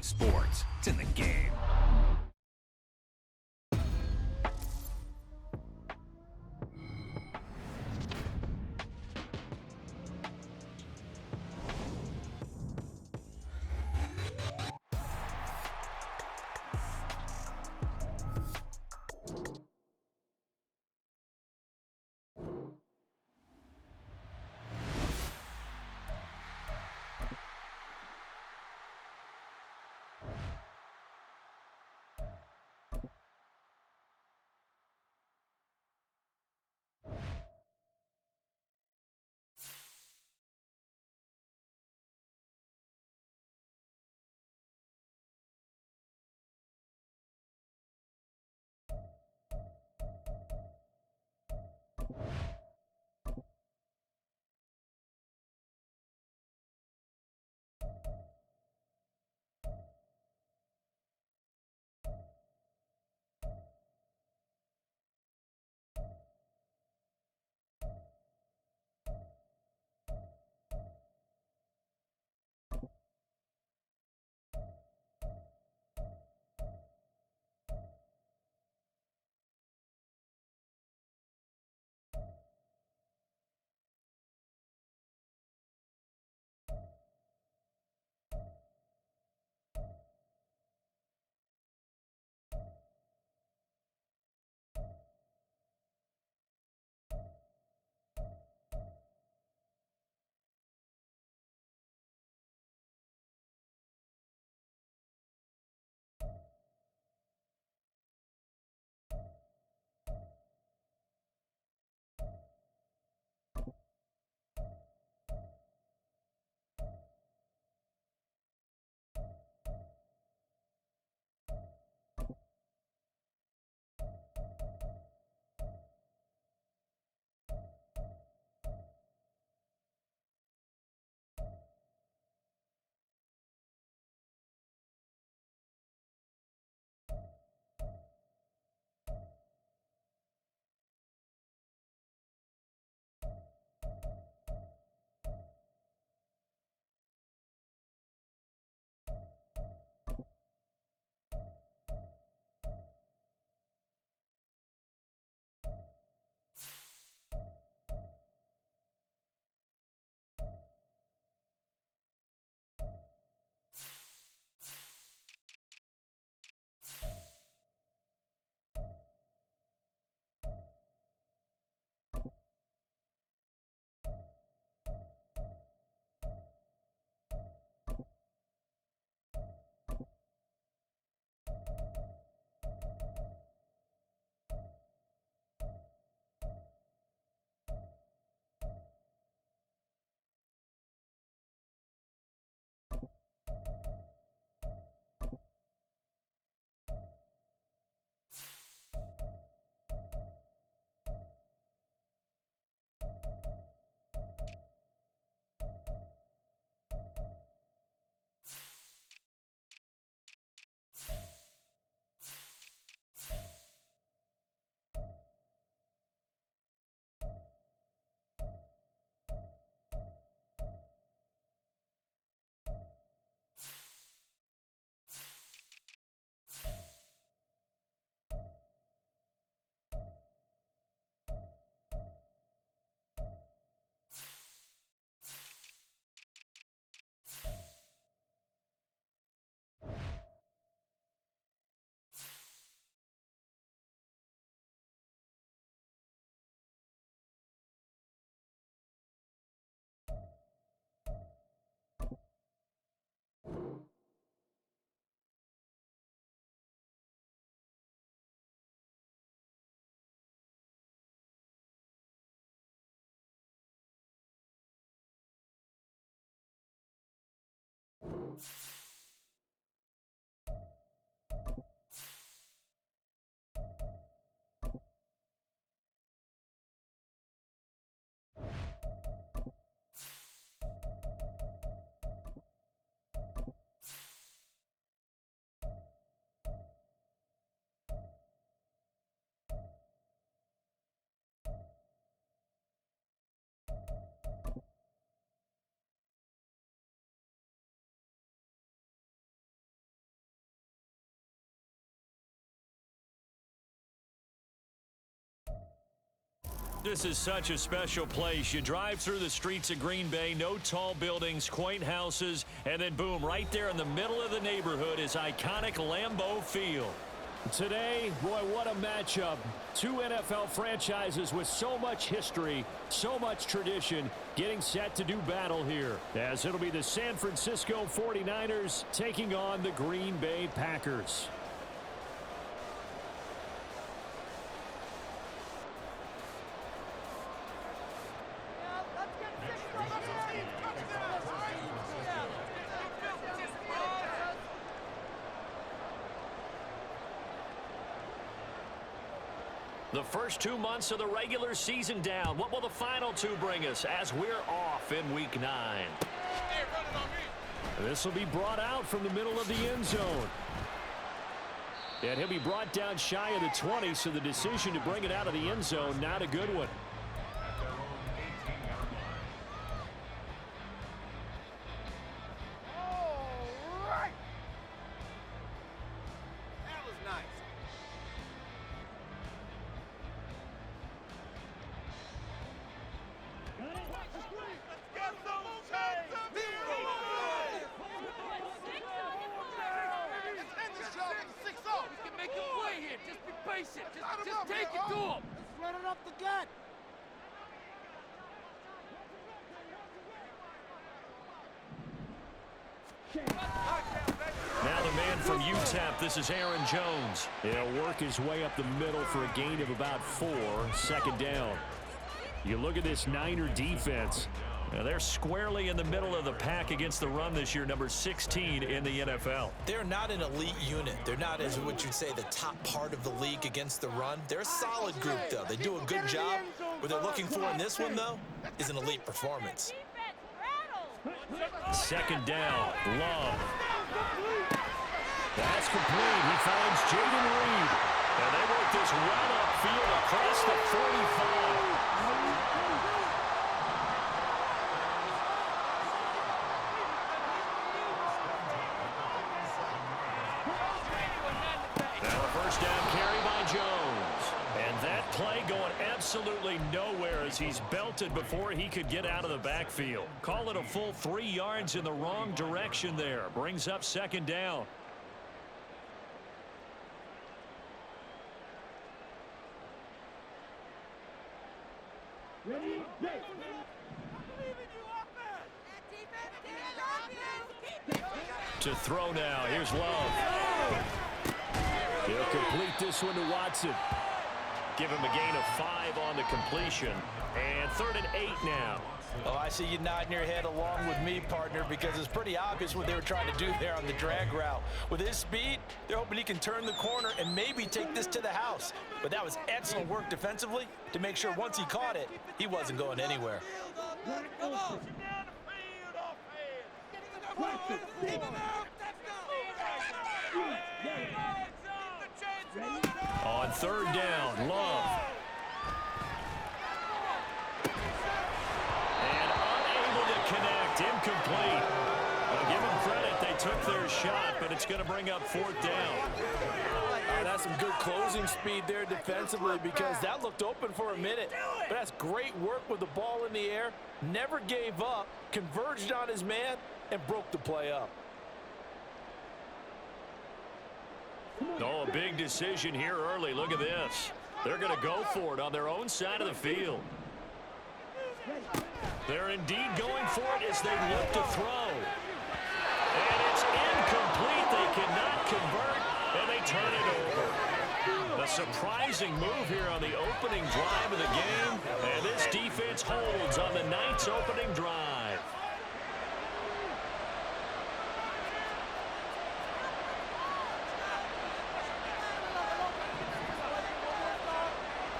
sports. It's in the game. This is such a special place. You drive through the streets of Green Bay, no tall buildings, quaint houses, and then boom, right there in the middle of the neighborhood is iconic Lambeau Field. Today, boy, what a matchup. Two NFL franchises with so much history, so much tradition, getting set to do battle here. As it'll be the San Francisco 49ers taking on the Green Bay Packers. The first 2 months of the regular season down. What will the final two bring us as we're off in Week 9? This will be brought out from the middle of the end zone. And he'll be brought down shy of the 20, so the decision to bring it out of the end zone, not a good one. Just take it to him. Let's run it up the gut. Now the man from UTEP, this is Aaron Jones. He'll work his way up the middle for a gain of about 4, second down. You look at this Niner defense. Now they're squarely in the middle of the pack against the run this year, number 16 in the NFL. They're not an elite unit. They're not, as what you'd say, the top part of the league against the run. They're a solid group, though. They do a good job. What they're looking for in this one, though, is an elite performance. Second down, Love. That's complete. He finds Jaden Reed. And they work this well upfield across the 45. Play going absolutely nowhere as he's belted before he could get out of the backfield. Call it a full 3 yards in the wrong direction there. Brings up second down. To throw now. Here's Love. He'll complete this one to Watson. Give him a gain of 5 on the completion. And 3rd and 8 now. Oh, I see you nodding your head along with me, partner, because it's pretty obvious what they were trying to do there on the drag route. With his speed, they're hoping he can turn the corner and maybe take this to the house. But that was excellent work defensively to make sure once he caught it, he wasn't going anywhere. On 3rd down, Love. And unable to connect, incomplete. I'll give them credit, they took their shot, but it's going to bring up 4th down. That's some good closing speed there defensively because that looked open for a minute. But that's great work with the ball in the air. Never gave up, converged on his man, and broke the play up. Oh, a big decision here early. Look at this. They're going to go for it on their own side of the field. They're indeed going for it as they look to throw. And it's incomplete. They cannot convert, and they turn it over. A surprising move here on the opening drive of the game, and this defense holds on the Knights' opening drive.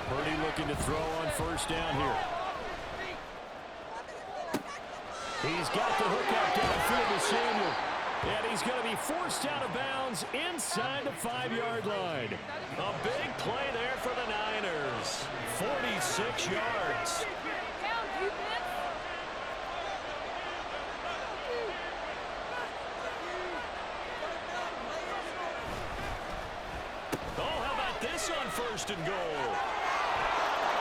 Purdy looking to throw on 1st down here. He's got the hook out downfield to Samuel. And he's going to be forced out of bounds inside the 5-yard line. A big play there for the Niners. 46 yards. Oh, how about this on 1st and goal?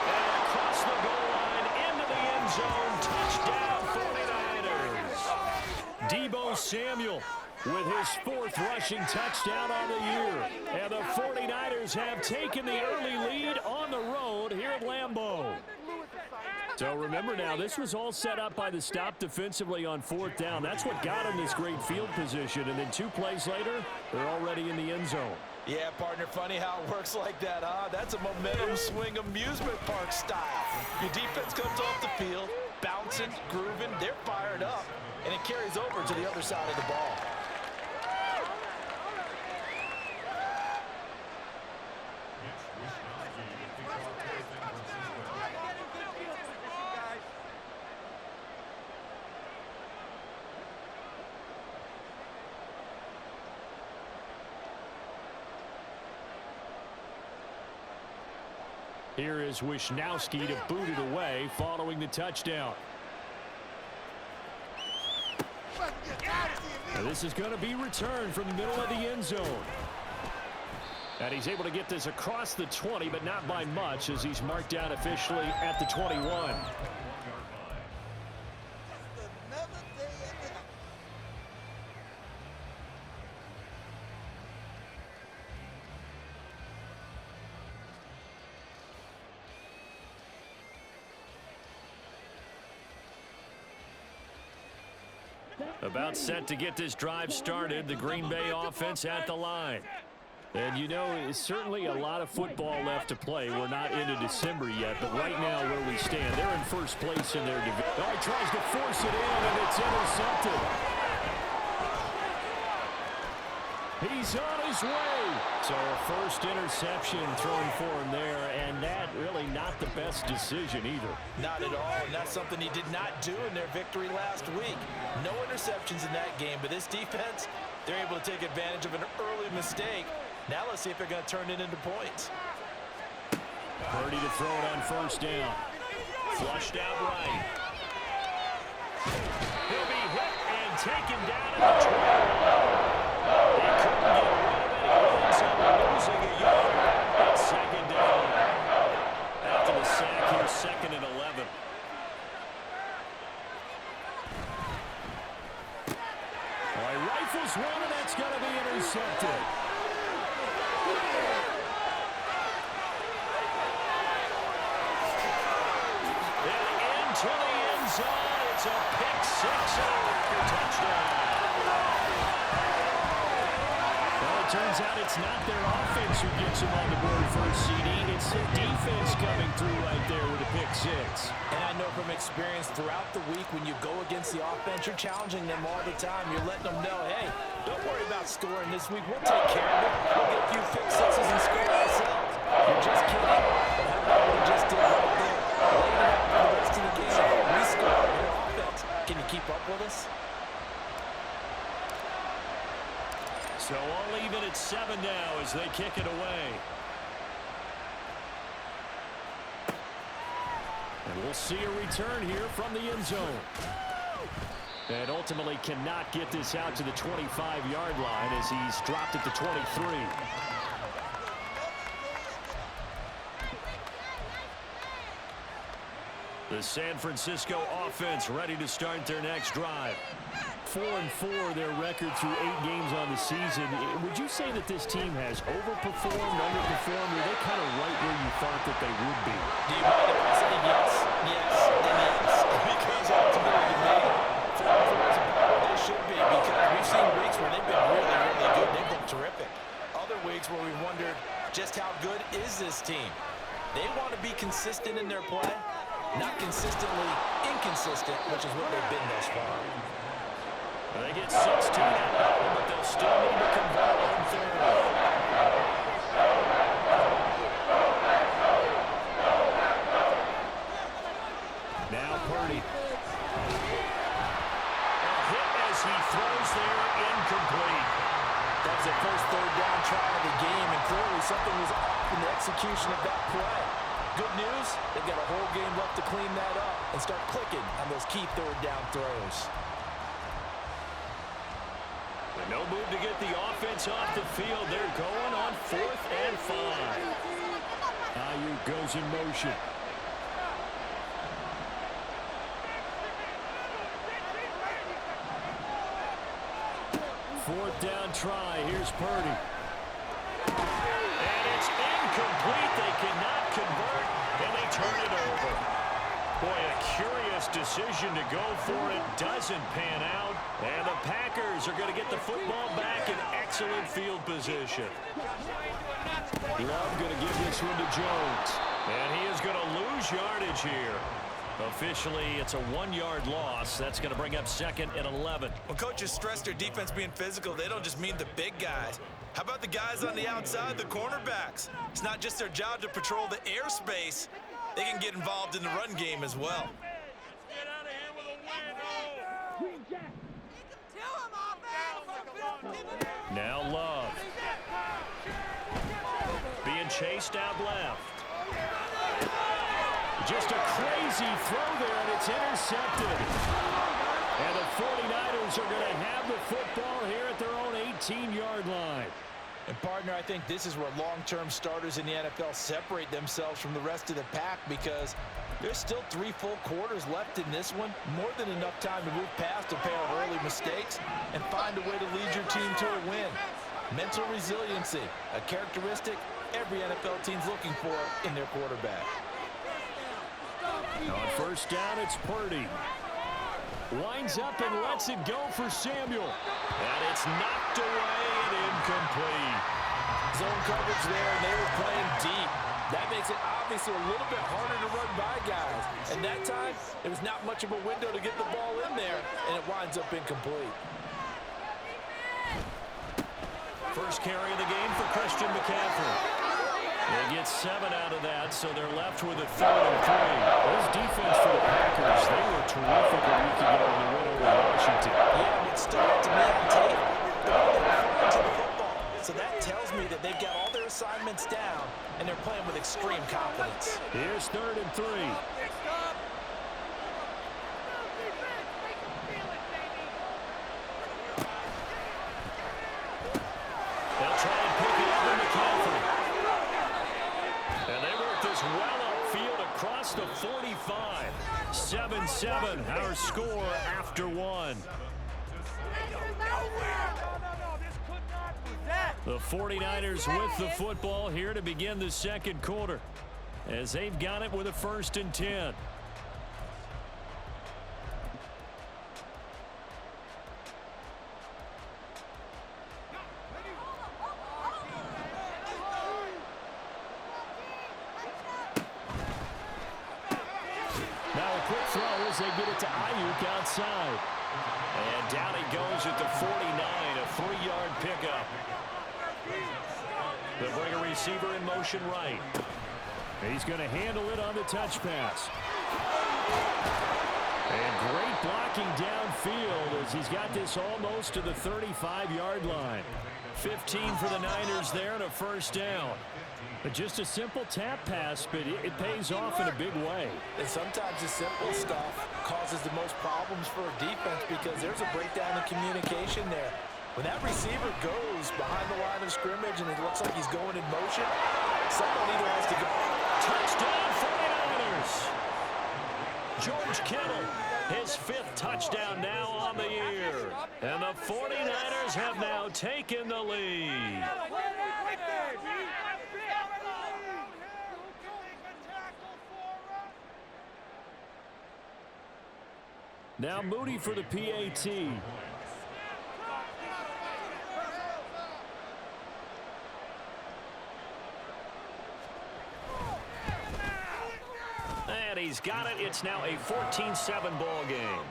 And across the goal line, into the end zone. Touchdown, 49ers. Deebo Samuel with his 4th rushing touchdown on the year. And the 49ers have taken the early lead on the road here at Lambeau. So remember now, this was all set up by the stop defensively on 4th down. That's what got them this great field position. And then 2 plays later, they're already in the end zone. Yeah, partner, funny how it works like that, huh? That's a momentum swing amusement park style. Your defense comes off the field, bouncing, grooving, they're fired up, and it carries over to the other side of the ball. Here is Wisnowski to boot it away following the touchdown. Now this is going to be returned from the middle of the end zone. And he's able to get this across the 20, but not by much as he's marked down officially at the 21. About set to get this drive started, the Green Bay offense at the line. And you know, it's certainly a lot of football left to play. We're not into December yet, but right now where we stand, they're in first place in their division. Oh, he tries to force it in, and it's intercepted. He's on his way. So a first interception thrown for him there, and that really not the best decision either. Not at all, and that's something he did not do in their victory last week. No interceptions in that game, but this defense, they're able to take advantage of an early mistake. Now let's see if they're going to turn it into points. Purdy to throw it on first down. Flushed out right. He'll be hit and taken down at the 12. He couldn't get rid of it. He winds up losing a yard. It's second down. After the sack here, 2nd and 11. All right, rifles one, and that's going to be intercepted. And into the end zone. It's a pick 6 and a record touchdown. Well, it turns out it's not their offense who gets them on the board for a CD. It's their defense coming through right there with a pick 6. And I know from experience throughout the week when you go against the offense, you're challenging them all the time. You're letting them know, hey, don't worry about scoring this week. We'll take care of it. We'll get a few pick 6s and score ourselves. You're just kidding. But how about what he just did right there? Laying it out for the rest of the game. We score in offense. Can you keep up with us? So all even at 7 now as they kick it away. And we'll see a return here from the end zone. And ultimately cannot get this out to the 25-yard line as he's dropped at the 23. The San Francisco offense ready to start their next drive. 4-4 their record through 8 games on the season. Would you say that this team has overperformed, underperformed, or are they kind of right where you thought that they would be? Do you mind if I say yes, yes, and yes? Because ultimately to me, 4-4 is about where they should be because we've seen weeks where they've been really, really good. They've been terrific. Other weeks where we've wondered just how good is this team. They want to be consistent in their play, not consistently inconsistent, which is what they've been thus far. They get 16 out of it, but they'll still need to convert on 3rd. Now Purdy. A hit as he throws there, incomplete. That was the first 3rd down try of the game, and clearly something was off in the execution of that play. Good news, they've got a whole game left to clean that up and start clicking on those key 3rd down throws. No move to get the offense off the field. They're going on 4th and 5. Ayuk goes in motion. 4th down try. Here's Purdy. And it's incomplete. They cannot convert, and they turn it over. Boy, a curious decision to go for it. Doesn't pan out. And the Packers are going to get the football back in excellent field position. Love going to give this one to Jones. And he is going to lose yardage here. Officially, it's a 1-yard loss. That's going to bring up 2nd and 11. When coaches stress their defense being physical, they don't just mean the big guys. How about the guys on the outside, the cornerbacks? It's not just their job to patrol the airspace. They can get involved in the run game as well. Now Love. Being chased out left. Just a crazy throw there, and it's intercepted. And the 49ers are going to have the football here at their own 18-yard line. And, partner, I think this is where long-term starters in the NFL separate themselves from the rest of the pack, because there's still 3 full quarters left in this one. More than enough time to move past a pair of early mistakes and find a way to lead your team to a win. Mental resiliency, a characteristic every NFL team's looking for in their quarterback. On 1st down, it's Purdy. Winds up and lets it go for Samuel. And it's knocked away and incomplete. Zone coverage there, and they were playing deep. That makes it obviously a little bit harder to run by guys. And that time, it was not much of a window to get the ball in there, and it winds up incomplete. First carry of the game for Christian McCaffrey. They get 7 out of that, so they're left with a 3rd and 3. Those defense for the Packers, they were terrific a week ago in the win over Washington. Yeah, what stood out to me on tape, they're holding firm to the football. So that tells me that they've got all their assignments down, and they're playing with extreme confidence. Here's 3rd and 3. They'll try and pick it up in McCaffrey. And they work this well upfield across the 45. 7-7, our score after 1. The 49ers with the football here to begin the 2nd quarter, as they've got it with a 1st and 10. They get it to Ayuk outside. And down he goes at the 49, a 3-yard pickup. They'll bring a receiver in motion right. He's going to handle it on the touch pass. And great blocking downfield as he's got this almost to the 35-yard line. 15 for the Niners there and a 1st down. But just a simple tap pass, but it pays off in a big way. And sometimes the simple stuff causes the most problems for a defense because there's a breakdown in communication there. When that receiver goes behind the line of scrimmage and it looks like he's going in motion, someone either has to go. Touchdown 49ers! George Kittle, his 5th touchdown now on the year. And the 49ers have now taken the lead. Now Moody for the PAT. And he's got it. It's now a 14-7 ball game.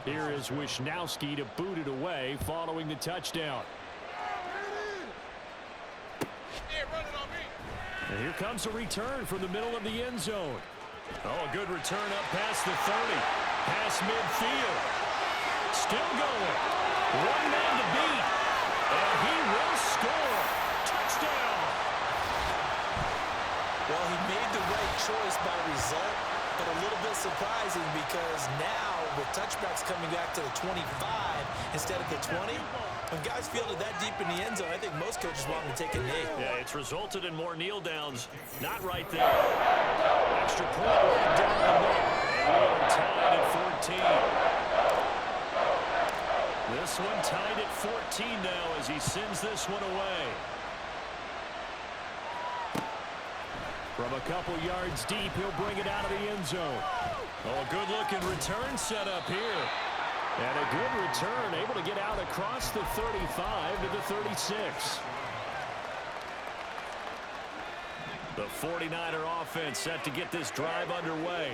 Here is Wisnowski to boot it away following the touchdown. And here comes a return from the middle of the end zone. Oh, a good return up past the 30. Past midfield. Still going. 1 man to beat. And he will score. Touchdown. Well, he made the right choice by result, but a little bit surprising because now with touchbacks coming back to the 25 instead of the 20. When guys fielded that deep in the end zone, I think most coaches want them to take a knee. Yeah, it's resulted in more kneel downs. Not right there. Extra point right down the middle. And we are tied at 14. This one tied at 14 now as he sends this one away. From a couple yards deep, he'll bring it out of the end zone. Oh, a good-looking return set up here. And a good return, able to get out across the 35 to the 36. The 49er offense set to get this drive underway.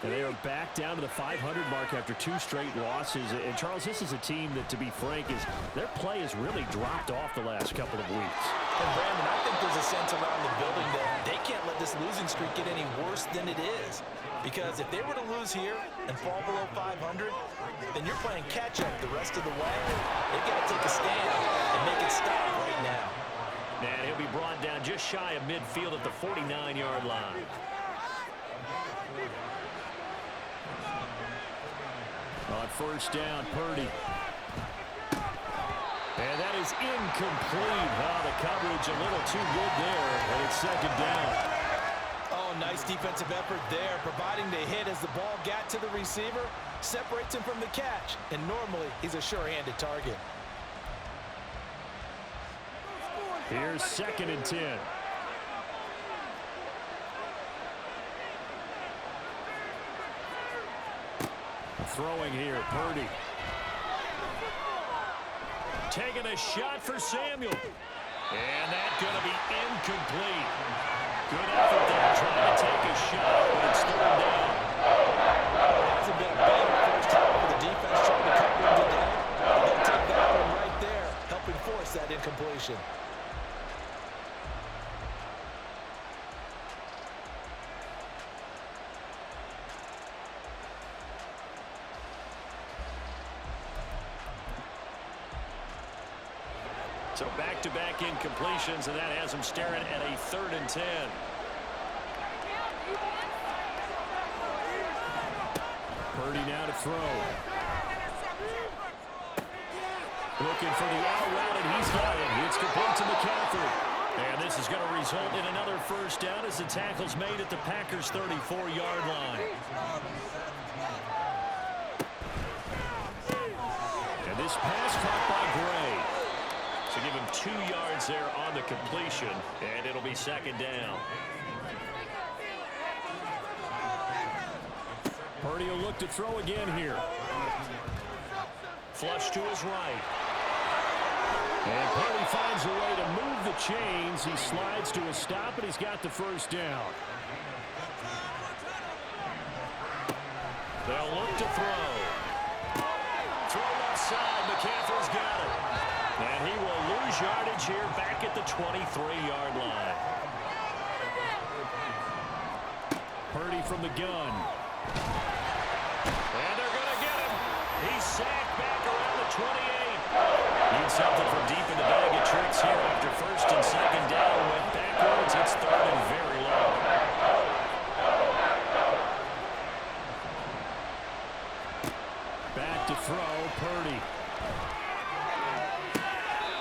And they are back down to the 500 mark after 2 straight losses. And, Charles, this is a team that, to be frank, their play has really dropped off the last couple of weeks. And, Brandon, I think there's a sense around the building that they can't let this losing streak get any worse than it is. Because if they were to lose here and fall below 500, then you're playing catch-up the rest of the way. They've got to take a stand and make it stop right now. And he'll be brought down just shy of midfield at the 49-yard line. On first down, Purdy. And that is incomplete. The coverage a little too good there, and it's second down. Oh, nice defensive effort there, providing the hit as the ball got to the receiver, separates him from the catch, and normally he's a sure-handed target. Here's 2nd and 10. Throwing here, Purdy. Taking a shot for Samuel. And that's going to be incomplete. Good effort there, trying to take a shot, but it's third down. That's a bit of better first half for the defense trying to cover him today. They'll take that one right there, helping force that incompletion. So back-to-back incompletions, and that has him staring at a 3rd and 10. Purdy now to throw. Looking for the out route, and he's got it. It's complete to McCaffrey. And this is going to result in another first down as the tackle's made at the Packers' 34-yard line. And this pass caught by Gray. So give him 2 yards there on the completion, and it'll be second down. Purdy will look to throw again here. Flush to his right. And Purdy finds a way to move the chains. He slides to a stop, and he's got the first down. They'll look to throw. Throw left side. McCaffrey's got it. And he will lose yardage here back at the 23-yard line. Purdy from the gun. And they're going to get him. He's sacked back around the 28. Needs something from deep in the bag of tricks here after first and second down. Went backwards. It's 3rd and very long. Back to throw, Purdy.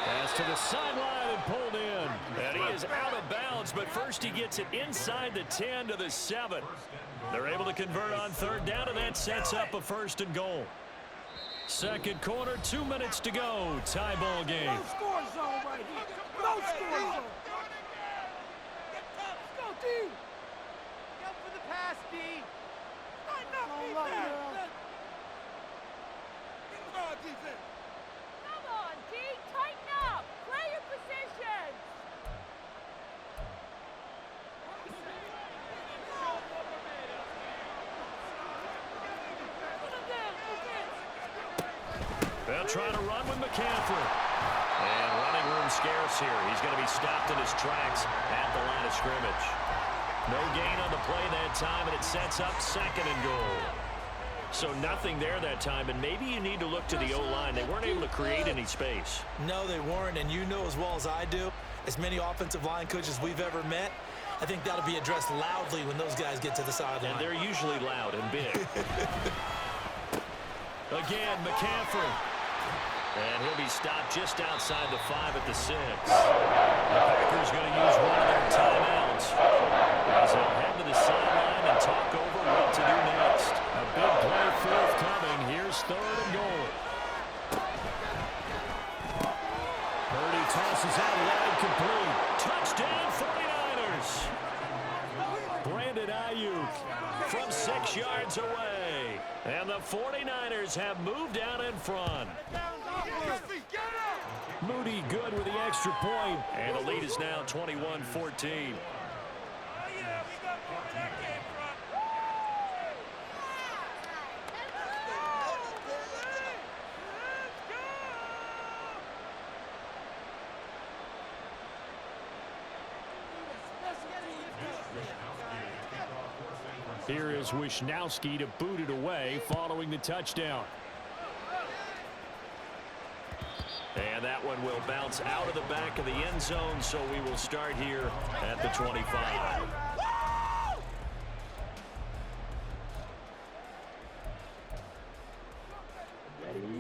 Pass to the sideline and pulled in. And he is out of bounds, but first he gets it inside the 10 to the 7. They're able to convert on 3rd down, and that sets up a 1st and goal. Second quarter, 2 minutes to go. Tie ball game. No score zone right here. No score zone. Let's go, D. Go for the pass, D. Tighten up, defense. Defense. Come on, D. Tighten up. Play your position. They'll try to run with McCaffrey. And running room scarce here. He's going to be stopped in his tracks at the line of scrimmage. No gain on the play that time, and it sets up 2nd and goal. So nothing there that time, and maybe you need to look to the O-line. They weren't able to create any space. No, they weren't, and you know as well as I do, as many offensive line coaches we've ever met, I think that'll be addressed loudly when those guys get to the sideline. And they're usually loud and big. Again, McCaffrey. And he'll be stopped just outside the 5 at the 6. The Packers going to use one of their timeouts as they'll head to the sideline and talk over what to do next. A big play forthcoming. Here's 3rd and goal. Purdy tosses out wide, complete. Touchdown 49ers. Brandon Ayuk from 6 yards away. And the 49ers have moved out in front. Moody good with the extra point. And the lead is now 21-14. Here is Wisnowski to boot it away following the touchdown. And that one will bounce out of the back of the end zone, so we will start here at the 25.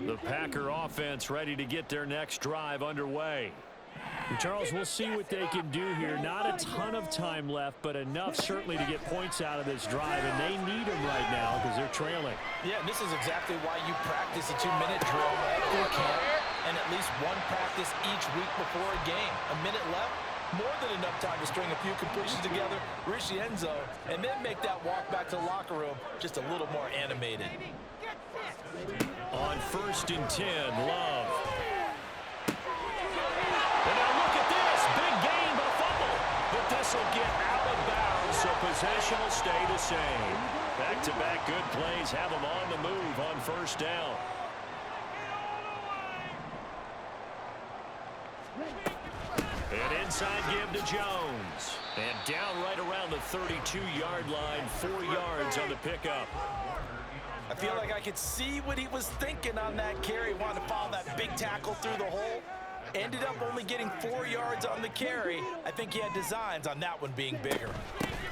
The Packer offense ready to get their next drive underway. Charles, we'll see what they can do here. Not a ton of time left, but enough certainly to get points out of this drive, and they need them right now because they're trailing. Yeah, and this is exactly why you practice a 2-minute drill every camp and at least one practice each week before a game. A minute left, more than enough time to string a few completions together, reach the end zone, and then make that walk back to the locker room just a little more animated. On 1st and 10, Love. And now look at this. Big gain, but a fumble. But this will get out of bounds, so possession will stay the same. Back-to-back good plays have them on the move on 1st down. An inside give to Jones. And down right around the 32-yard line, 4 yards on the pickup. I feel like I could see what he was thinking on that carry. Wanted to follow that big tackle through the hole. Ended up only getting 4 yards on the carry. I think he had designs on that one being bigger.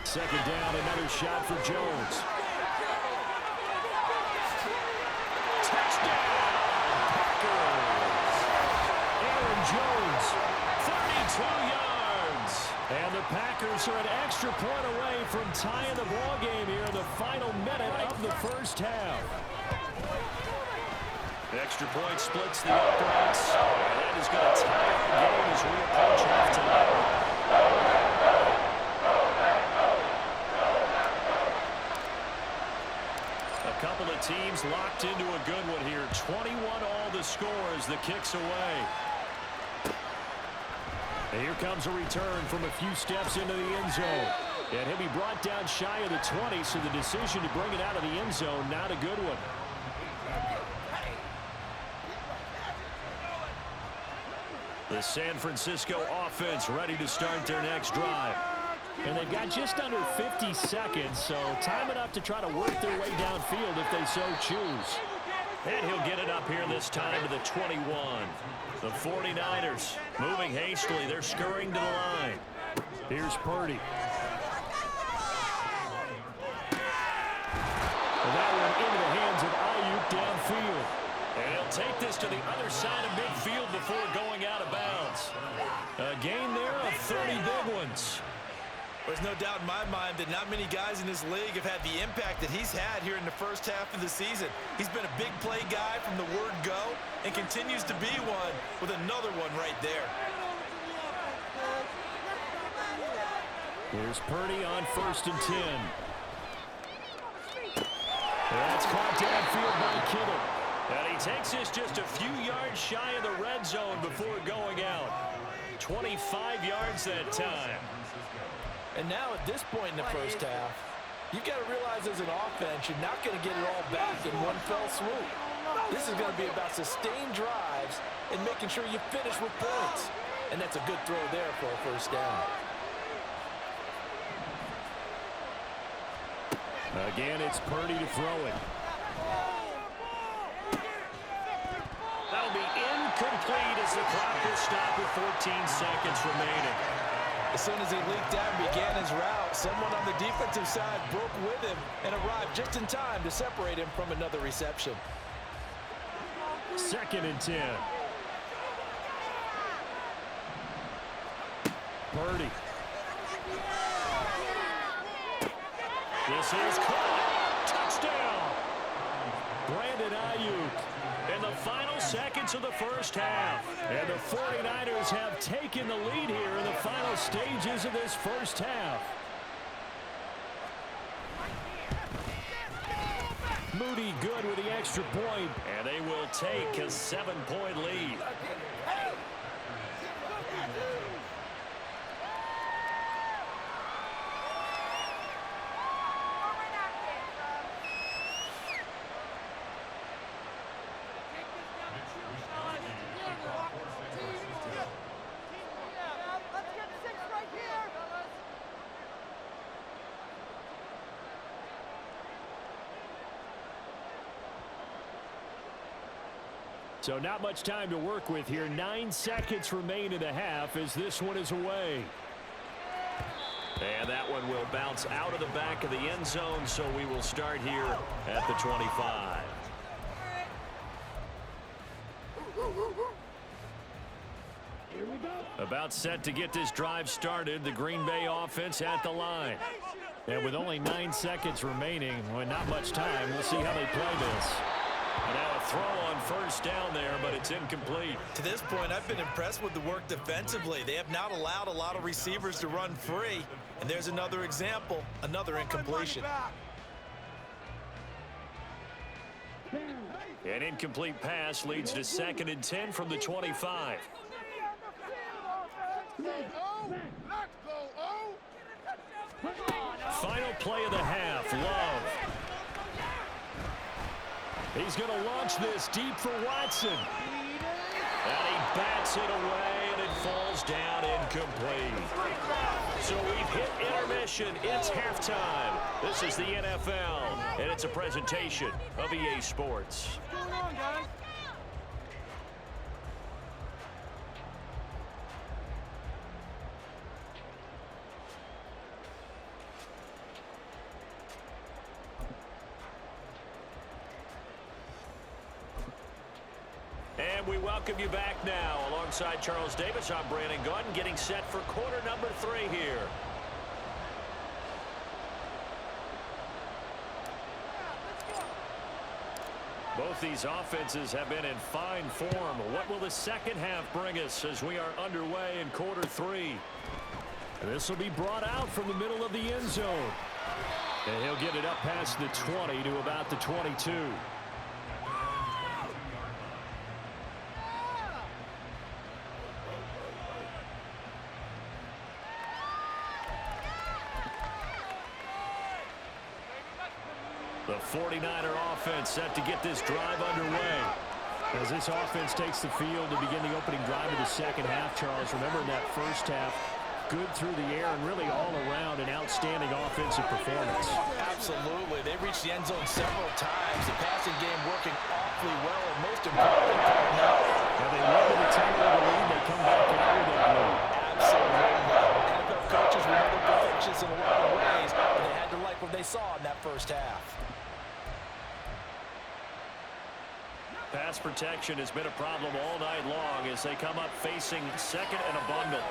2nd down, another shot for Jones. Touchdown, Packers. Aaron Jones, 32 yards. And the Packers are an extra point away from tying the ball game here in the final minute of the 1st half. Extra point splits the uprights. And that is going to tie up the game as we approach halftime. A couple of teams locked into a good one here. 21 all the score as the kick's away. And here comes a return from a few steps into the end zone. And he'll be brought down shy of the 20, so the decision to bring it out of the end zone, not a good one. The San Francisco offense ready to start their next drive. And they've got just under 50 seconds, so time enough to try to work their way downfield if they so choose. And he'll get it up here this time to the 21. The 49ers moving hastily. They're scurrying to the line. Here's Purdy. And that one into the hands of Ayuk downfield. And he'll take this to the other side of midfield before going out of bounds. A gain there of 30 big ones. There's no doubt in my mind that not many guys in this league have had the impact that he's had here in the 1st half of the season. He's been a big play guy from the word go and continues to be one with another one right there. Here's Purdy on 1st and 10. That's caught downfield by Kittle. And he takes this just a few yards shy of the red zone before going out. 25 yards that time. And now at this point in the 1st half, you've got to realize as an offense, you're not going to get it all back in one fell swoop. This is going to be about sustained drives and making sure you finish with points. And that's a good throw there for a 1st down. Again, it's Purdy to throw it. That'll be incomplete as the clock will stop with 14 seconds remaining. As soon as he leaked out and began his route, someone on the defensive side broke with him and arrived just in time to separate him from another reception. 2nd and 10. Purdy. This is caught. Touchdown. Brandon Ayuk in the final seconds of the first half. And the 49ers have taken the lead here in the final stages of this first half. Moody good with the extra point. And they will take a 7-point lead. So not much time to work with here. 9 seconds remain in the half as this one is away. And that one will bounce out of the back of the end zone, so we will start here at the 25. About set to get this drive started. The Green Bay offense at the line. And with only 9 seconds remaining, well, not much time, we'll see how they play this. And now a throw on first down there, but it's incomplete. To this point, I've been impressed with the work defensively. They have not allowed a lot of receivers to run free. And there's another example, another incompletion. An incomplete pass leads to 2nd and 10 from the 25. Final play of the half. Love. He's going to launch this deep for Watson. And he bats it away, and it falls down incomplete. So we've hit intermission. It's halftime. This is the NFL, and it's a presentation of EA Sports. What's going on, guys? And we welcome you back now. Alongside Charles Davis, I'm Brandon Gaudin, getting set for quarter number 3 here. Both these offenses have been in fine form. What will the second half bring us as we are underway in quarter 3? This will be brought out from the middle of the end zone. And he'll get it up past the 20 to about the 22. The 49er offense set to get this drive underway. As this offense takes the field to begin the opening drive of the second half, Charles, remember in that first half, good through the air and really all around an outstanding offensive performance. Absolutely. They reached the end zone several times. The passing game working awfully well, and most importantly, and they went to the tail of the lead. They come back out with that lead. Absolutely. NFL coaches were never perfectious in a lot of ways, but they had to like what they saw in that first half. Pass protection has been a problem all night long as they come up facing second and a bundle.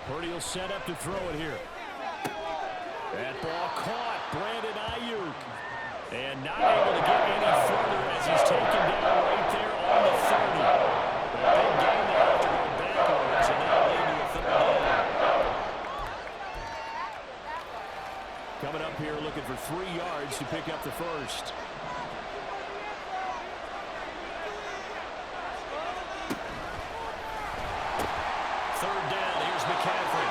Purdy will set up to throw it here. That ball caught. Brandon Ayuk. And not able to get any further as he's taken down right there on the 30. A big game there after going backwards, and that'll lead to a third down. Coming up here looking for 3 yards to pick up the first. Third down, here's McCaffrey.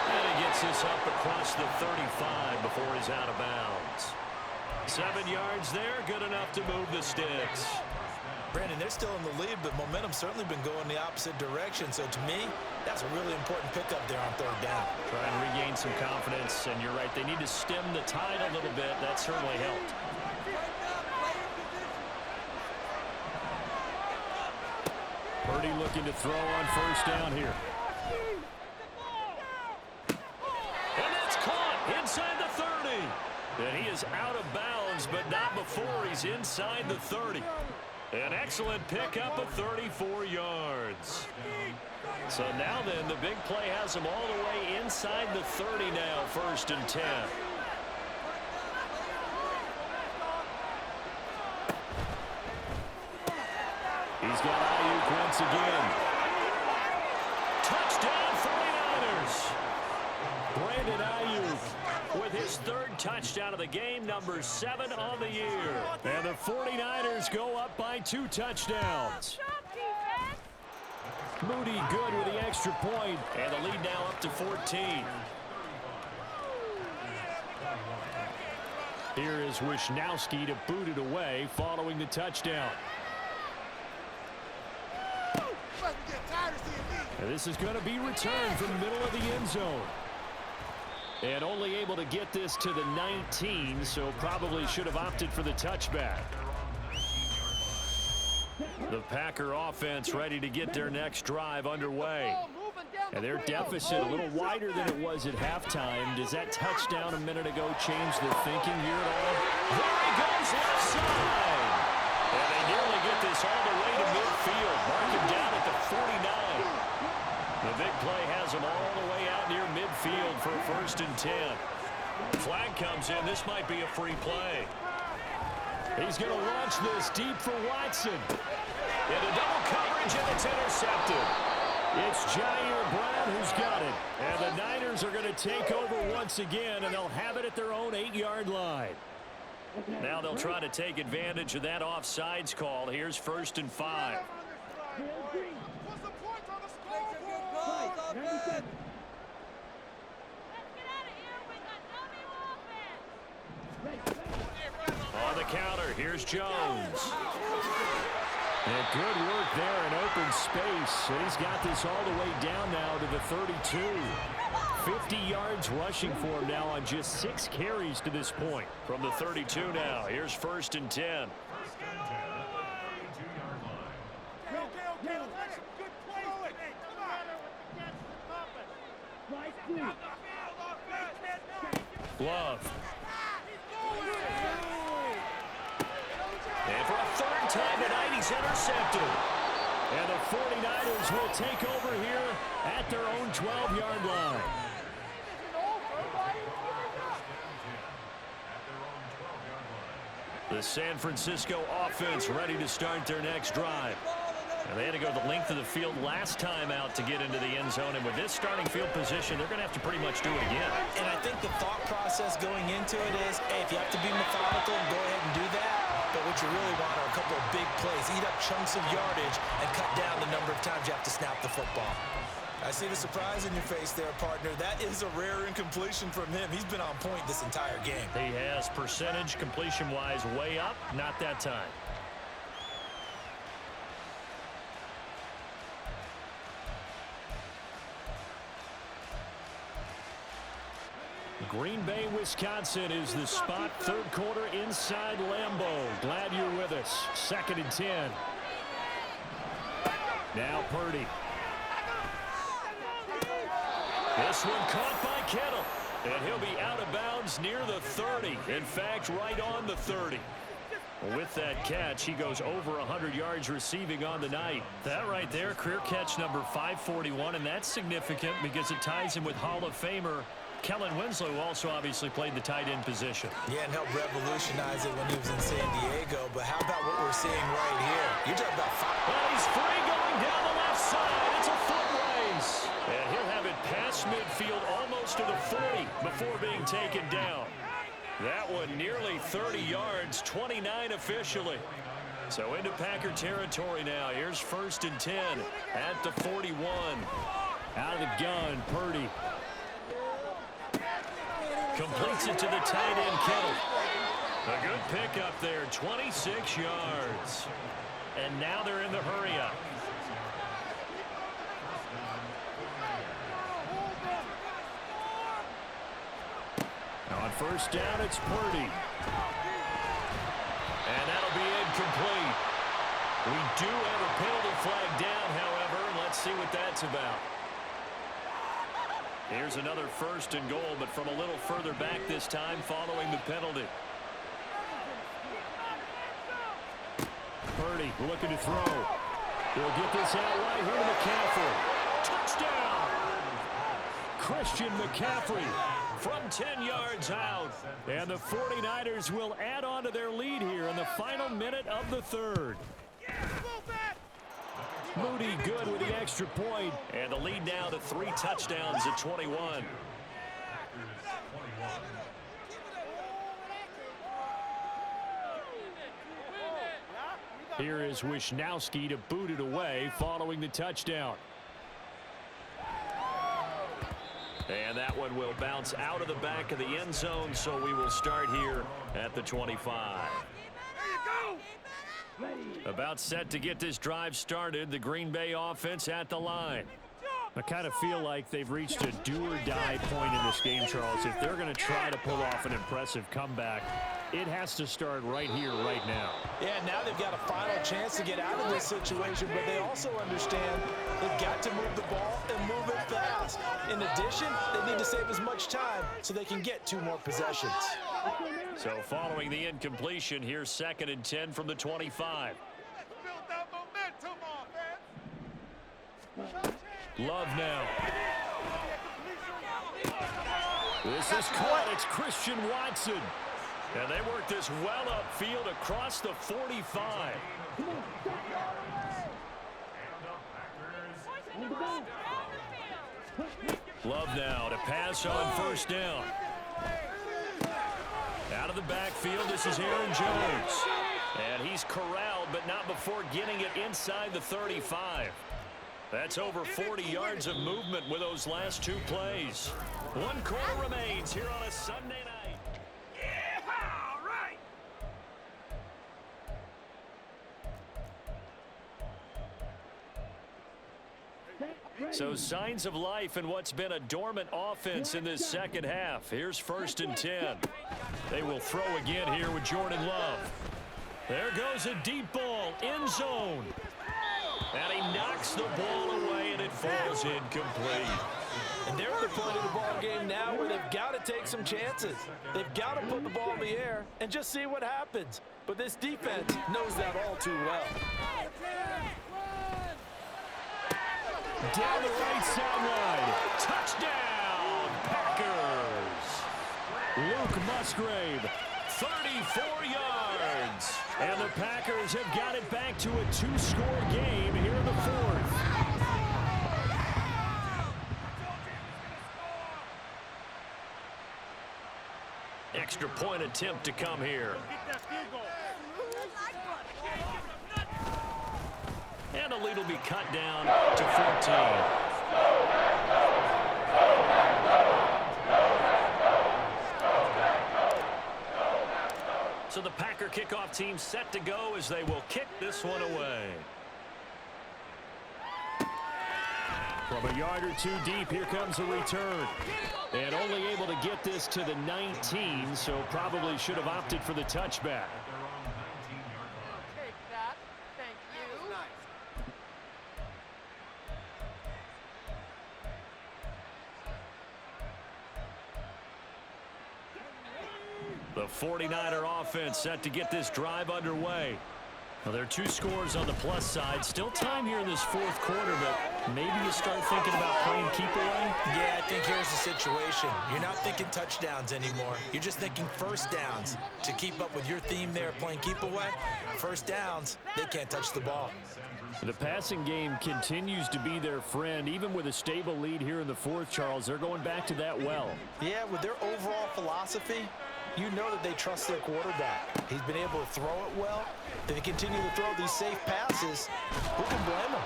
And he gets this up across the 35 before he's out of bounds. 7 yards there, good enough to move the sticks. Brandon, they're still in the lead, but momentum's certainly been going the opposite direction. So to me, that's a really important pickup there on third down. Try and regain some confidence, and you're right, they need to stem the tide a little bit. That certainly helped. Purdy looking to throw on first down here. And that's caught inside the 30. is out of bounds, but not before he's inside the 30. An excellent pickup of 34 yards. So now then, the big play has him all the way inside the 30 now, 1st and 10. He's got Ayuk once again. Touchdown 49ers. Brandon Ayuk with his 3rd touchdown of the game, number 7 on the year. And the 49ers go up by 2 touchdowns. Moody good with the extra point, and the lead now up to 14. Here is Wisnowski to boot it away following the touchdown. And this is going to be returned from the middle of the end zone. And only able to get this to the 19, so probably should have opted for the touchback. The Packer offense ready to get their next drive underway. And their deficit a little wider than it was at halftime. Does that touchdown a minute ago change their thinking here at all? There he goes, left side. And they nearly get this all the way to midfield. Mark him down at the 49. The big play has him all the way out near midfield for 1st and 10. Flag comes in. This might be a free play. He's going to launch this deep for Watson. Into double coverage, and it's intercepted. It's Jair Brown who's got it. And the Niners are going to take over once again, and they'll have it at their own 8-yard line. Now they'll try to take advantage of that offsides call. Here's 1st and 5. On the counter, here's Jones. And good work there in open space. And he's got this all the way down now to the 32. 50 yards rushing for him now on just 6 carries to this point. From the 32 now, here's 1st and 10. Love. And for a 3rd time tonight, he's intercepted. And the 49ers will take over here at their own 12-yard line. The San Francisco offense ready to start their next drive. And they had to go the length of the field last time out to get into the end zone. And with this starting field position, they're going to have to pretty much do it again. And I think the thought process going into it is, hey, if you have to be methodical, go ahead and do that. But what you really want are a couple of big plays. Eat up chunks of yardage and cut down the number of times you have to snap the football. I see the surprise in your face there, partner. That is a rare incompletion from him. He's been on point this entire game. He has percentage completion-wise way up. Not that time. Green Bay, Wisconsin is the spot. 3rd quarter inside Lambeau. Glad you're with us. 2nd and 10. Now Purdy. This one caught by Kittle. And he'll be out of bounds near the 30. In fact, right on the 30. With that catch, he goes over 100 yards receiving on the night. That right there, career catch number 541, and that's significant because it ties him with Hall of Famer Kellen Winslow, who also obviously played the tight end position. Yeah, and helped revolutionize it when he was in San Diego. But how about what we're seeing right here? You're talking about well, he's free going down the left side. It's a foot race. And he'll have it past midfield almost to the 40 before being taken down. That one nearly 30 yards, 29 officially. So into Packer territory now. Here's 1st and 10 at the 41. Out of the gun, Purdy. Completes it to the tight end, Kittle. A good pickup there, 26 yards. And now they're in the hurry-up. Now on 1st down, it's Purdy. And that'll be incomplete. We do have a penalty flag down, however. Let's see what that's about. Here's another 1st and goal, but from a little further back this time following the penalty. Purdy looking to throw. He'll get this out right here to McCaffrey. Touchdown! Christian McCaffrey from 10 yards out. And the 49ers will add on to their lead here in the final minute of the 3rd. Moody good with the extra point. And the lead now to 3 touchdowns at 21. Here is Wisnowski to boot it away following the touchdown. And that one will bounce out of the back of the end zone, so we will start here at the 25. About set to get this drive started, the Green Bay offense at the line. I kind of feel like they've reached a do-or-die point in this game, Charles. If they're going to try to pull off an impressive comeback, it has to start right here, right now. Yeah, now they've got a final chance to get out of this situation, but they also understand they've got to move the ball and move it fast. In addition, they need to save as much time so they can get 2 more possessions. So following the incompletion, here's 2nd and 10 from the 25. Love now. This is caught. It's Christian Watson. And they work this well upfield across the 45. Love now to pass on 1st down. Out of the backfield, this is Aaron Jones. And he's corralled, but not before getting it inside the 35. That's over 40 yards of movement with those last 2 plays. 1 quarter remains here on a Sunday night. So signs of life in what's been a dormant offense in this 2nd half. Here's 1st and 10. They will throw again here with Jordan Love. There goes a deep ball, end zone. And he knocks the ball away, and it falls incomplete. And they're at the point of the ball game now where they've got to take some chances. They've got to put the ball in the air and just see what happens. But this defense knows that all too well. Down the right sideline. Touchdown, Packers. Luke Musgrave, 34 yards. And the Packers have got it back to a 2-score game here in the 4th. Extra point attempt to come here. And the lead will be cut down to 14. So the Packer kickoff team set to go as they will kick this one away. From a yard or 2 deep, here comes a return. And only able to get this to the 19, so probably should have opted for the touchback. Take that. Thank you. The 49er offense set to get this drive underway. Well, there are 2 scores on the plus side. Still time here in this 4th quarter, but maybe you start thinking about playing keep away? Yeah, I think here's the situation. You're not thinking touchdowns anymore. You're just thinking 1st downs. To keep up with your theme there, playing keep away, 1st downs, they can't touch the ball. The passing game continues to be their friend. Even with a stable lead here in the 4th, Charles, they're going back to that well. Yeah, with their overall philosophy, you know that they trust their quarterback. He's been able to throw it well. They continue to throw these safe passes. Who can blame him?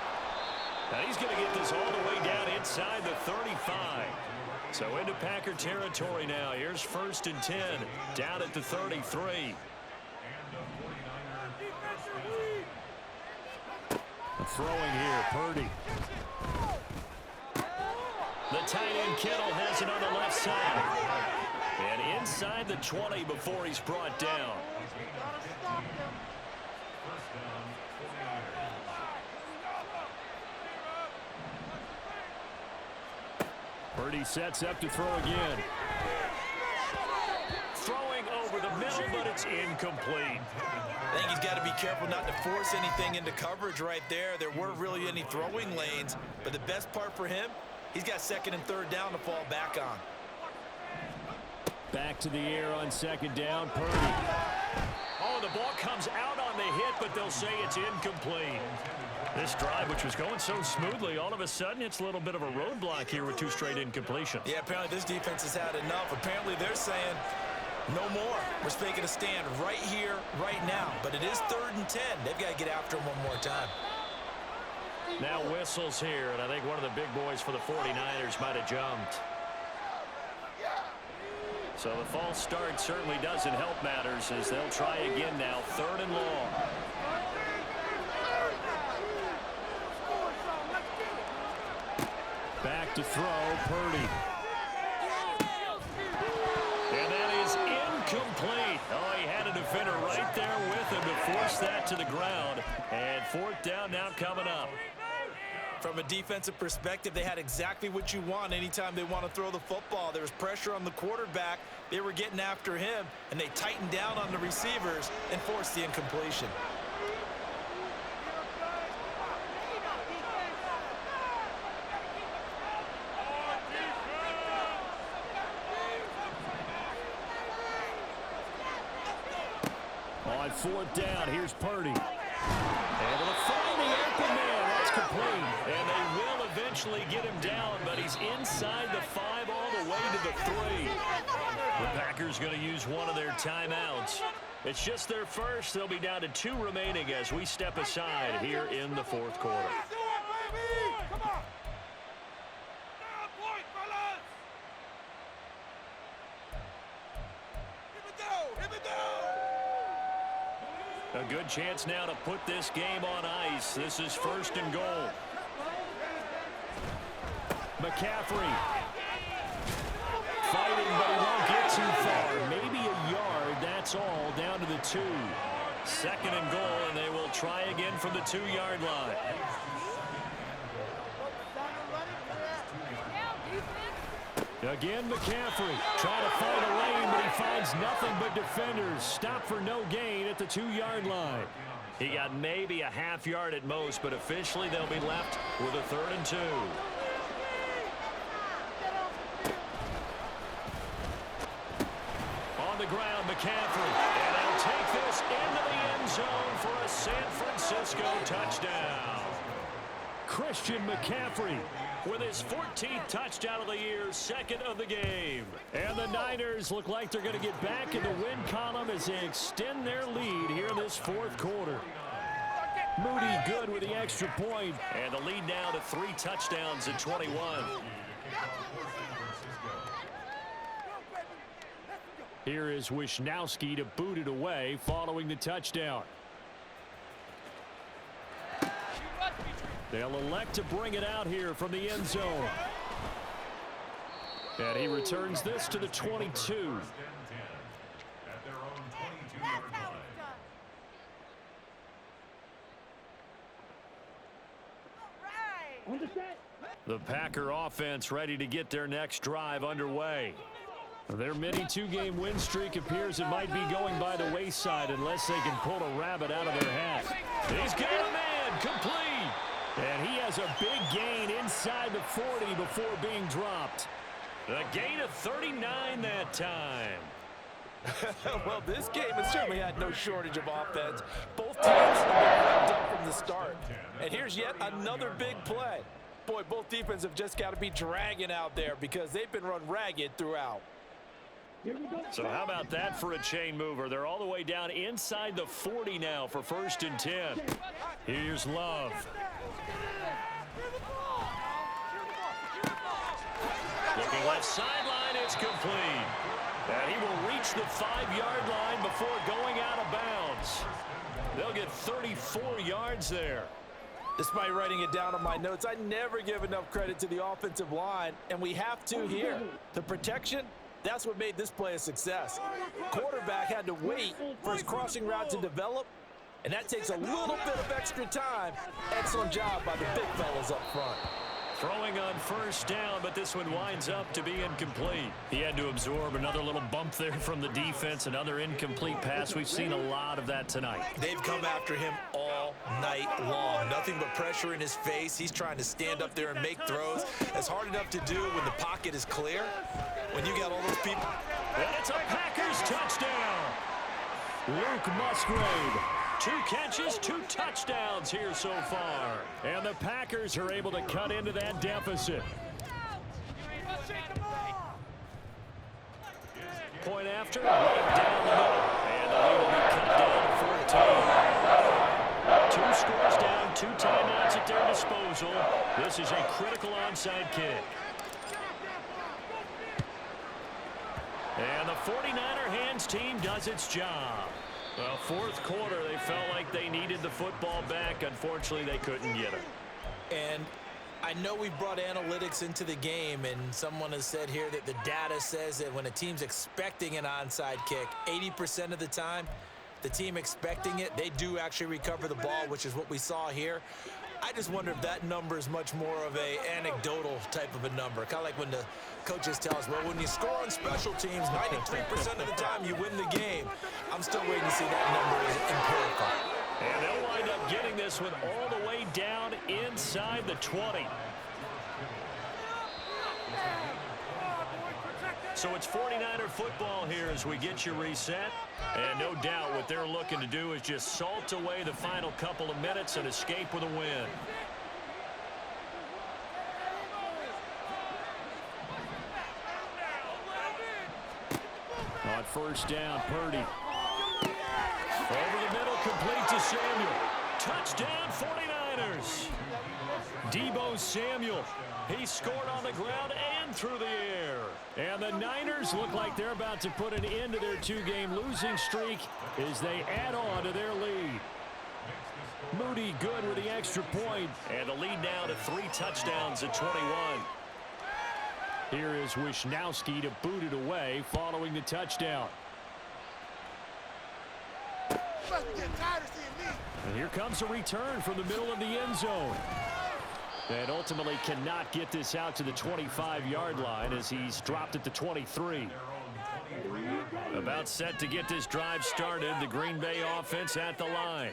And he's going to get this all the way down inside the 35. So into Packer territory now. Here's 1st and 10 down at the 33. Throwing here, Purdy. The tight end Kittle has it on the left side. And inside the 20 before he's brought down. Purdy sets up to throw again. Throwing over the middle, but it's incomplete. I think he's got to be careful not to force anything into coverage right there. There weren't really any throwing lanes, but the best part for him, he's got second and third down to fall back on. Back to the air on second down, Purdy. Oh, the ball comes out on the hit, but they'll say it's incomplete. This drive, which was going so smoothly, all of a sudden it's a little bit of a roadblock here with 2 straight incompletions. Yeah, apparently this defense has had enough. Apparently they're saying, no more. We're making a stand right here, right now. But it is 3rd and 10. They've got to get after him one more time. Now whistles here, and I think one of the big boys for the 49ers might have jumped. So the false start certainly doesn't help matters as they'll try again now, 3rd and long. Back to throw, Purdy. And that is incomplete. Oh, he had a defender right there with him to force that to the ground. And 4th down now coming up. From a defensive perspective, they had exactly what you want anytime they want to throw the football. There was pressure on the quarterback. They were getting after him, and they tightened down on the receivers and forced the incompletion. On 4th down, here's Purdy. Able to find the open man. That's complete. And they will eventually get him down, but he's inside the 5 all the way to the 3. The Packers going to use one of their timeouts. It's just their first. They'll be down to 2 remaining as we step aside here in the 4th quarter. A good chance now to put this game on ice. This is 1st and goal. McCaffrey. Fighting, but he won't get too far. Maybe a yard, that's all, down to the 2. 2nd and goal, and they will try again from the 2-yard line. Again, McCaffrey trying to find a lane, but he finds nothing but defenders. Stop for no gain at the 2-yard line. He got maybe a half yard at most, but officially they'll be left with a 3rd and 2. On the ground, McCaffrey. And they'll take this into the end zone for a San Francisco touchdown. Christian McCaffrey with his 14th touchdown of the year, 2nd of the game. And the Niners look like they're going to get back in the win column as they extend their lead here in this 4th quarter. Moody good with the extra point. And the lead now to 3 touchdowns at 21. Here is Wisnowski to boot it away following the touchdown. They'll elect to bring it out here from the end zone. And he returns this to the 22. The Packer offense ready to get their next drive underway. Their mini 2-game win streak appears it might be going by the wayside unless they can pull a rabbit out of their hat. He's got a man, complete. And he has a big gain inside the 40 before being dropped. A gain of 39 that time. Well, this game has certainly had no shortage of offense. Both teams have been wrapped up from the start. And here's yet another big play. Boy, both defenses have just got to be dragging out there because they've been run ragged throughout. So how about that for a chain mover? They're all the way down inside the 40 now for 1st and 10. Here's Love. Looking left sideline, it's complete. And he will reach the 5-yard line before going out of bounds. They'll get 34 yards there. Despite writing it down on my notes, I never give enough credit to the offensive line, and we have to here. The protection, that's what made this play a success. Quarterback had to wait for his crossing route to develop, and that takes a little bit of extra time. Excellent job by the big fellas up front. Throwing on first down, but this one winds up to be incomplete. He had to absorb another little bump there from the defense, another incomplete pass. We've seen a lot of that tonight. They've come after him all night long. Nothing but pressure in his face. He's trying to stand up there and make throws. It's hard enough to do when the pocket is clear. When you got all those people. And it's a Packers touchdown. Luke Musgrave. 2 catches, 2 touchdowns here so far. And the Packers are able to cut into that deficit. Point after, right down the middle. And the lead will be cut down to 14. 2 scores down, 2 timeouts at their disposal. This is a critical onside kick. And the 49er hands team does its job. Well, fourth quarter, they felt like they needed the football back. Unfortunately, they couldn't get it. And I know we brought analytics into the game, and someone has said here that the data says that when a team's expecting an onside kick, 80% of the time, the team expecting it, they do actually recover the ball, which is what we saw here. I just wonder if that number is much more of a anecdotal type of a number. Kind of like when the coaches tell us, well, when you score on special teams, 93% of the time you win the game. I'm still waiting to see that number is empirical. And they'll wind up getting this one all the way down inside the 20. So it's 49er football here as we get you reset. And no doubt what they're looking to do is just salt away the final couple of minutes and escape with a win. On first down, Purdy. Over the middle, complete to Samuel. Touchdown, 49ers. Deebo Samuel. He scored on the ground and through the air. And the Niners look like they're about to put an end to their 2-game losing streak as they add on to their lead. Moody good with the extra point. And the lead now to 3 touchdowns at 21. Here is Wisnowski to boot it away following the touchdown. And here comes a return from the middle of the end zone. And ultimately cannot get this out to the 25-yard line as he's dropped at the 23. About set to get this drive started. The Green Bay offense at the line.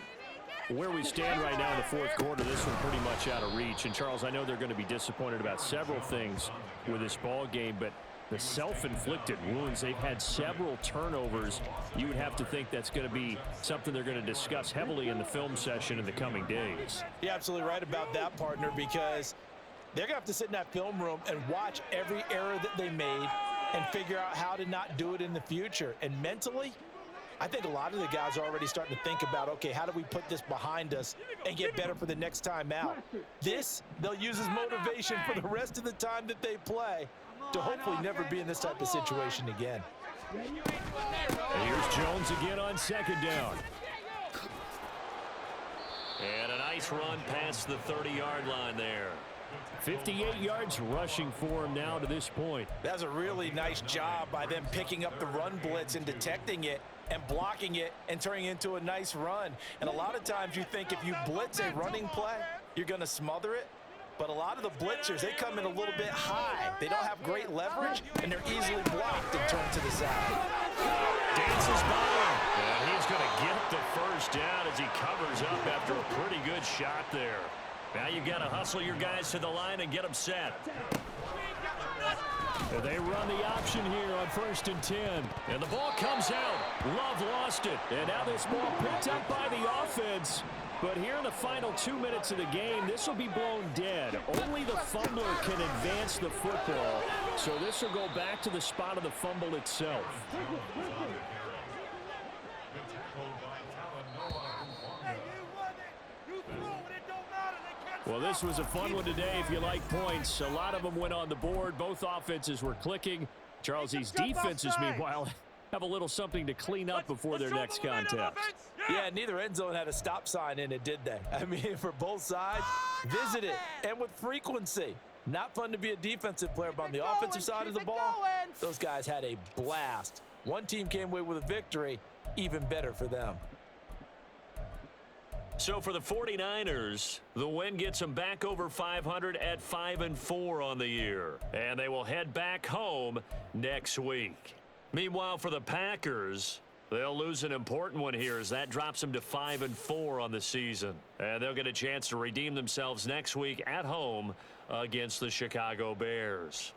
Where we stand right now in the fourth quarter, this one pretty much out of reach. And, Charles, I know they're going to be disappointed about several things with this ball game, but the self-inflicted wounds, they've had several turnovers. You would have to think that's going to be something they're going to discuss heavily in the film session in the coming days. You're absolutely right about that, partner, because they're going to have to sit in that film room and watch every error that they made and figure out how to not do it in the future. And mentally, I think a lot of the guys are already starting to think about, okay, how do we put this behind us and get better for the next time out? This, they'll use as motivation for the rest of the time that they play to hopefully never be in this type of situation again. And here's Jones again on second down. And a nice run past the 30-yard line there. 58 yards rushing for him now to this point. That's a really nice job by them picking up the run blitz and detecting it and blocking it and turning it into a nice run. And a lot of times you think if you blitz a running play, you're going to smother it. But a lot of the blitzers, they come in a little bit high. They don't have great leverage, and they're easily blocked and turned to the side. Dances by him. And he's going to get the first down as he covers up after a pretty good shot there. Now you've got to hustle your guys to the line and get them set. They run the option here on 1st and 10. And the ball comes out. Love lost it. And now this ball picked up by the offense. But here in the final 2 minutes of the game, this will be blown dead. Only the fumbler can advance the football. So this will go back to the spot of the fumble itself. Well, this was a fun one today if you like points. A lot of them went on the board. Both offenses were clicking. Charles, these defenses, meanwhile, have a little something to clean up before their next contest. Yeah, neither end zone had a stop sign in it, did they? I mean, for both sides, visit it, and with frequency. Not fun to be a defensive player, but on the offensive side of the ball, those guys had a blast. One team came away with a victory, even better for them. So for the 49ers, the win gets them back over 500 at 5-4 on the year. And they will head back home next week. Meanwhile, for the Packers, they'll lose an important one here as that drops them to 5-4 on the season. And they'll get a chance to redeem themselves next week at home against the Chicago Bears.